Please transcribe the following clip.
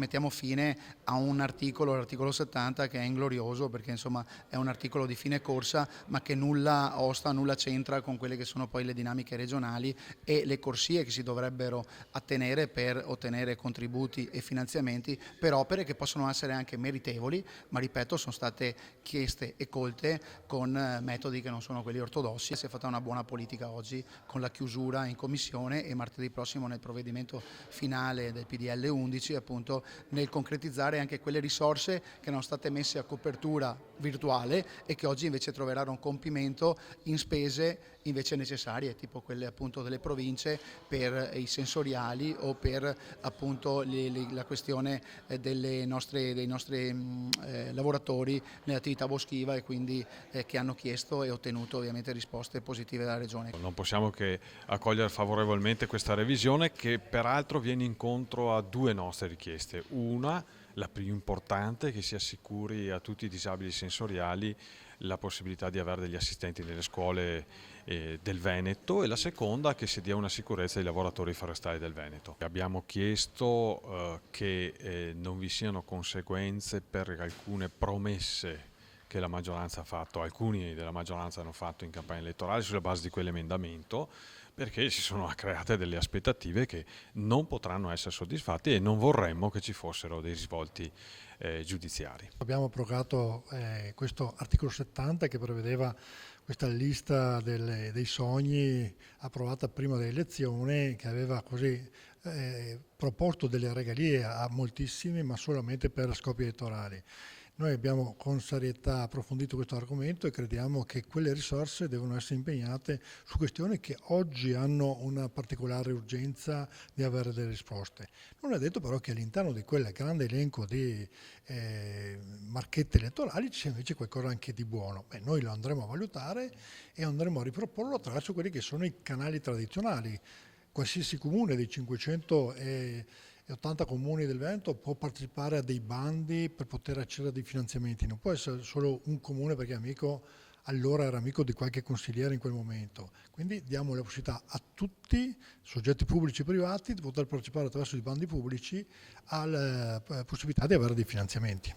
mettiamo fine a un articolo, l'articolo 70, che è inglorioso perché insomma è un articolo di fine corsa, ma che nulla osta, nulla c'entra con quelle che sono poi le dinamiche regionali e le corsie che si dovrebbero attenere per ottenere contributi e finanziamenti per opere che possono essere anche meritevoli, ma ripeto sono state chieste e colte con metodi che non sono quelli ortodossi. Si è fatta una buona politica oggi con la chiusura in commissione e martedì prossimo nel provvedimento finale del PDL 11 appunto nel concretizzare anche quelle risorse che erano state messe a copertura virtuale e che oggi invece troveranno un compimento in spese invece necessarie, tipo quelle appunto delle province per i sensoriali o per appunto la questione dei nostri lavoratori nell'attività boschiva e quindi che hanno chiesto e ottenuto ovviamente risposte positive dalla Regione. Non possiamo che accogliere favorevolmente questa revisione che peraltro viene incontro a due nostre richieste. Una, la più importante, che si assicuri a tutti i disabili sensoriali la possibilità di avere degli assistenti nelle scuole del Veneto, e la seconda che si dia una sicurezza ai lavoratori forestali del Veneto. Abbiamo chiesto che non vi siano conseguenze per alcune promesse che la maggioranza ha fatto, alcuni della maggioranza hanno fatto in campagna elettorale sulla base di quell'emendamento, perché si sono create delle aspettative che non potranno essere soddisfatte e non vorremmo che ci fossero dei risvolti giudiziari. Abbiamo abrogato questo articolo 70 che prevedeva questa lista dei sogni approvata prima delle elezioni, che aveva così proposto delle regalie a moltissimi, ma solamente per scopi elettorali. Noi abbiamo con serietà approfondito questo argomento e crediamo che quelle risorse devono essere impegnate su questioni che oggi hanno una particolare urgenza di avere delle risposte. Non è detto però che all'interno di quel grande elenco di marchette elettorali ci sia invece qualcosa anche di buono. Noi lo andremo a valutare e andremo a riproporlo attraverso quelli che sono i canali tradizionali. Qualsiasi comune dei 580 comuni del Veneto può partecipare a dei bandi per poter accedere a dei finanziamenti, non può essere solo un comune perché allora era amico di qualche consigliere in quel momento. Quindi diamo la possibilità a tutti, soggetti pubblici e privati, di poter partecipare attraverso i bandi pubblici alla possibilità di avere dei finanziamenti.